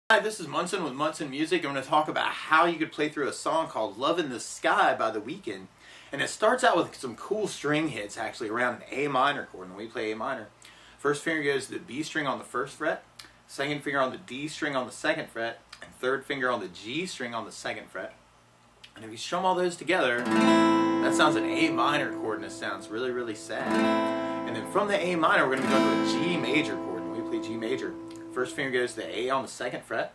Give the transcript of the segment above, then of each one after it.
Hi, this is Munson with Munson Music. I'm going to talk about how you could play through a song called Love in the Sky by The WEEKND. And it starts out with some cool string hits actually around an A minor chord. And we play A minor. First finger goes to the B string on the first fret, second finger on the D string on the second fret, and third finger on the G string on the second fret. And if you strum all those together, that sounds an A minor chord, and it sounds really, really sad. And then from the A minor, we're going to be going to a G major chord. And we play G major. First finger goes to the A on the second fret,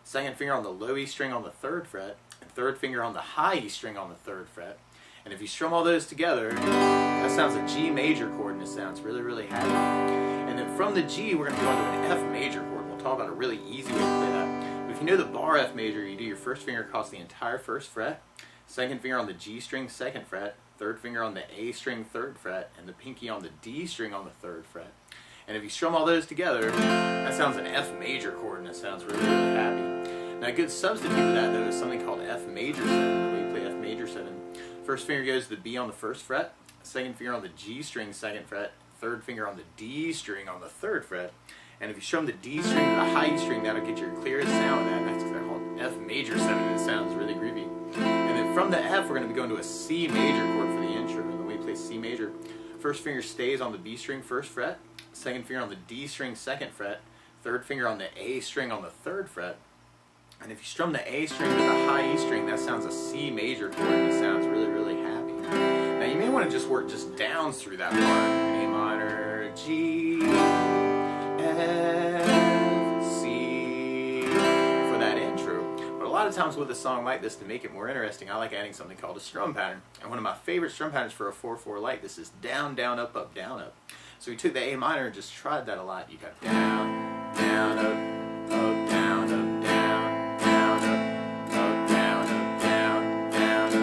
second finger on the low E string on the third fret, and third finger on the high E string on the third fret. And if you strum all those together, that sounds a G major chord, and it sounds really, really happy. And then from the G, we're going to be going to an F major chord. We'll talk about a really easy way to play that. But if you know the bar F major, you do your first finger across the entire first fret, second finger on the G string second fret, third finger on the A string third fret, and the pinky on the D string on the third fret. And if you strum all those together, that sounds an F major chord, and it sounds really, really happy. Now a good substitute for that, though, is something called F major 7. We play F major 7. First finger goes to the B on the first fret, second finger on the G string second fret, third finger on the D string on the third fret. And if you strum the D string to the high E string, that'll get your clearest sound of that. That's because they're called F major 7, and it sounds really groovy. And then from the F, we're going to be going to a C major chord for the intro. And then we play C major. First finger stays on the B string first fret, second finger on the D string second fret, third finger on the A string on the third fret. And if you strum the A string to the high E string, that sounds a C major chord, and it sounds really, really happy. Now you may want to just work just downs through that bar. A minor, G, F, C for that intro. But a lot of times with a song like this, to make it more interesting, I like adding something called a strum pattern. And one of my favorite strum patterns for a 4/4 like this is down, down, up, up, down, up. So we took the A minor and just tried that a lot. You got down, down, up, up, down, up, down, down, up, up, down, up, down, down, up,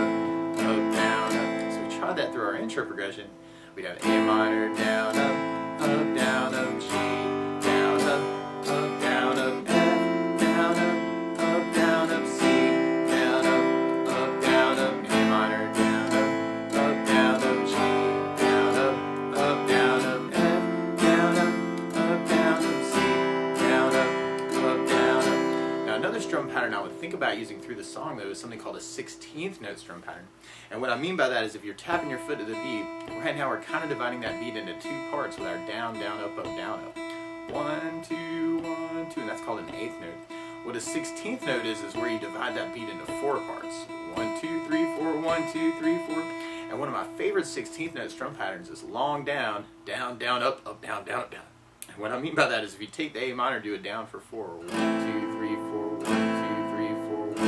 up, down, up. So we tried that through our intro progression. We'd have A minor, down, up, down, up, G, down, up, down, up, F, down, up, down, up, C, down, up, down, up, A minor, down, up, down, up, G, down, up, down, up. Another strum pattern I would think about using through the song, though, is something called a 16th note strum pattern. And what I mean by that is if you're tapping your foot to the beat, right now we're kind of dividing that beat into two parts with our down, down, up, up, down, up. 1, 2, 1, 2, and that's called an 8th note. What a 16th note is where you divide that beat into 4 parts. 1, 2, 3, 4, 1, 2, 3, 4. And one of my favorite 16th note strum patterns is long down, down, down, up, up, down, down, up, down. And what I mean by that is if you take the A minor, do it down for 4. 1, 2, 3, 4, 1, 2, 3, 4, 1, 2,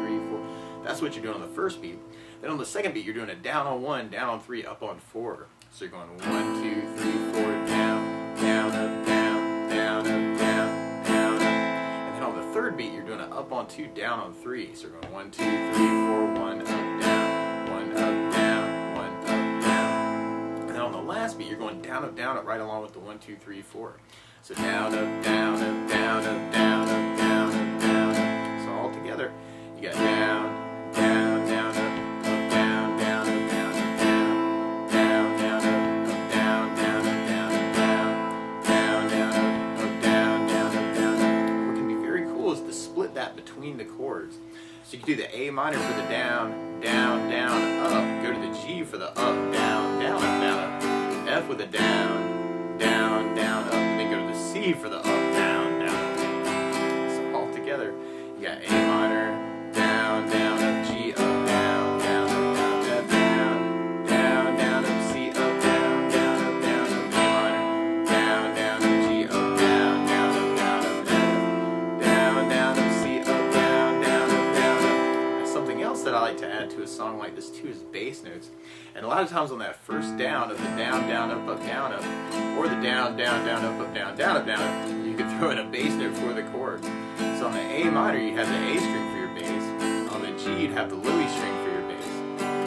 3, 4. That's what you're doing on the first beat. Then on the second beat, you're doing a down on 1, down on 3, up on 4. So you're going 1, 2, 3, 4, down, down, up, down, down, up, down, down, up. And then on the third beat, you're doing an up on 2, down on 3. So you're going 1, 2, 3, 4, 1, up, down, 1, up, down, 1, up, down. And then on the last beat, you're going down, up, right along with the 1, 2, 3, 4. So down, up, down, up, down, up, down, up, down, up, down, up. So all together, you got down, down, down, up, down, down, up, down, up, down, down, down, up, down, down, up, down, up, down, down, down, up, down, down, up, down, up. What can be very cool is to split that between the chords. So you can do the A minor for the down, down, down, up. Go to the G for the up, down, down, up, down, up. F with a down, down, down, up. And then go to the C for the up, down, down, down. So all together, you got A minor, down, down, up, G, up, down, down, up, down, F, down, down, down, up, C, up, down, down, up, down, up, A minor, down, down, up, G, up, down, down, up, down, up, F, down, down, up, C, up, down, down, up, down, up. And something else that I like to add to a song like this too is bass notes. And a lot of times on that first down of the down, down, up, or the down, down, down, up, down, down, up, down, up, you could throw in a bass note for the chord. So on the A minor, you have the A string for your bass. On the G, you'd have the low E string for your bass.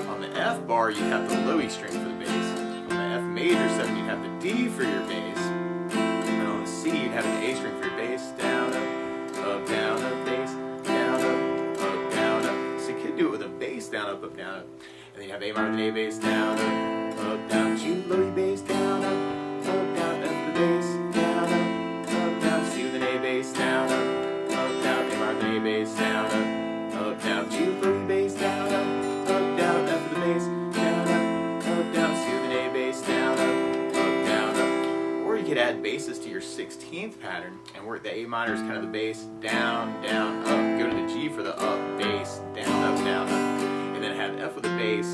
On the F bar, you'd have the low E string for the bass. On the F major 7, you'd have the D for your bass. And on the C, you'd have the A string for your bass. Down, up, bass, down, up, down, up. So you could do it with a bass down, up, down, up. And then you have A minor, A bass, down, down, G, low E bass, down, down, F the bass, down, down, C with an A bass, down, up, down. could add basses to your 16th pattern and work the A minor as kind of the bass, down, down, up. Go to the G for the up, bass, down, up, and then have F with the bass,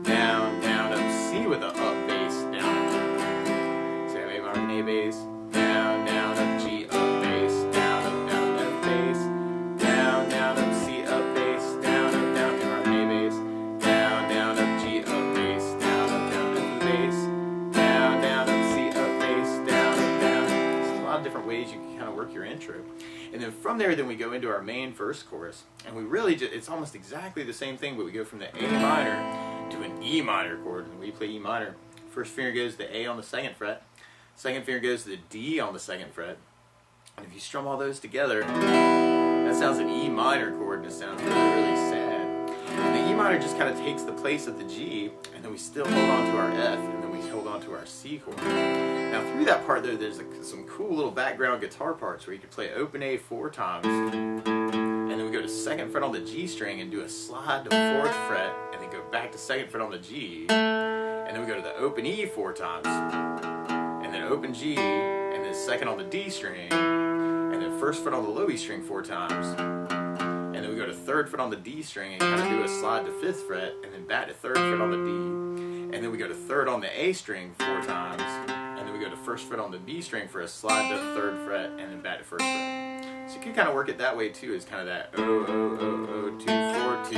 down, down, up. C with the up, bass, down, up. So have A minor and A bass, down, down, up. G, up, bass, down, up, F bass, down, down, up. C, up, bass, down, A minor and A bass, down, down, up. G, up, bass, down, F the bass, down, down, up. C, up, bass, down, There's a lot of different ways you can kind of work your intro. And then from there, then we go into our main verse chorus. And we really just, it's almost exactly the same thing, but we go from the A minor to an E minor chord. And we play E minor. First finger goes to the A on the 2nd fret. Second finger goes to the D on the 2nd fret. And if you strum all those together, that sounds an E minor chord, and it sounds really, really sad. And the E minor just kind of takes the place of the G, and then we still hold on to our F, and then we hold on to our C chord. Now through that part though, there's some cool little background guitar parts where you can play open A 4 times, and then we go to 2nd fret on the G string and do a slide to 4th fret, and then go back to 2nd fret on the G, and then we go to the open E 4 times, and then open G, and then 2nd on the D string, and then 1st fret on the low E string 4 times, and then we go to 3rd fret on the D string and kind of do a slide to 5th fret, and then back to 3rd fret on the D, and then we go to 3rd on the A string 4 times, and then we go to 1st fret on the B string for a slide to 3rd fret, and then back to 1st fret. So you can kind of work it that way too, is kind of that O, O, O, O, 2, 4, 2,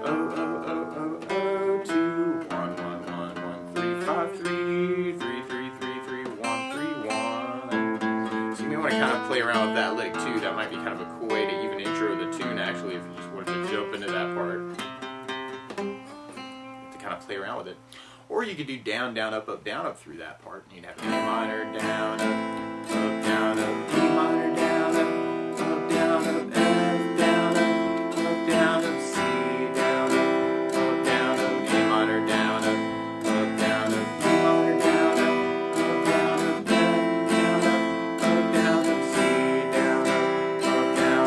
O, O, O, O, O, 2, 1, 1, 1, 1, 3, 5, 3, 3, 3, 3, 3, 1, 3, 1. So you may want to kind of play around with that lick too. That might be kind of a cool way to even intro the tune actually, if you just wanted to jump into that part. To kind of play around with it. Or you could do down, down, up, down, up through that part. You'd have A minor, down, up, down, up, E minor, down, up, down, up, F, down, up, C, down, up, A minor, down, up, down, up, E minor, down, up, down, up, C, down,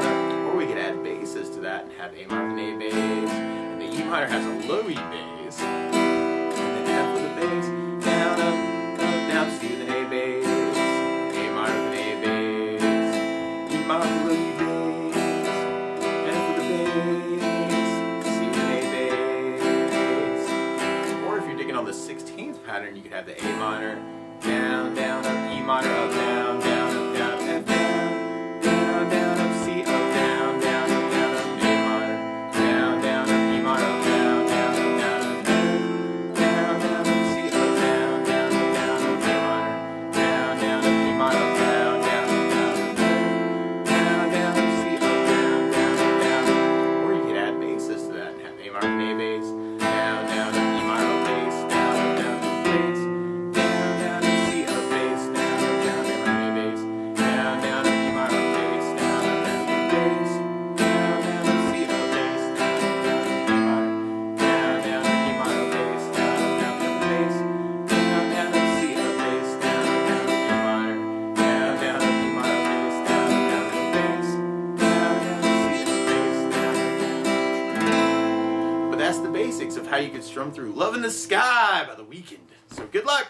up. Or we could add basses to that and have A minor and A bass. And the E minor has a low E bass. Bass, down, up, down, C with an A bass, A minor with an A bass, E minor with an A bass, F with a bass, C with an A bass. Or if you're digging on the 16th pattern, you could have the A minor, down, down, up, E minor, up, down, down, up, down, F down, down, down, up, C, up, down, down, up, down, up, A minor, down, down, up, E minor, up, down, down, up, down, up, down, down, up, C, up, down, down, up, down, up, A minor, down, down, up, E minor, up, down, down, up, down, down, up, C, up, down, down, up, down. Or you could add basses to that and have A minor and A bass, down, down, up, E minor, up, bass, down, up, bass, down, down, up, C, up, bass, down, A minor, A bass, down, down, up, E minor, up, bass, down, bass, down, down, up, C, up, bass, down, A minor, down, down, up, E minor, up, bass, down, bass, down, down, up, C, up, bass, down, E minor, down, down, up, E minor, up, bass, down, bass, down, down, up, C, up, bass, down. But that's the basics of how you could strum through Love in the Sky by The WEEKND. So good luck!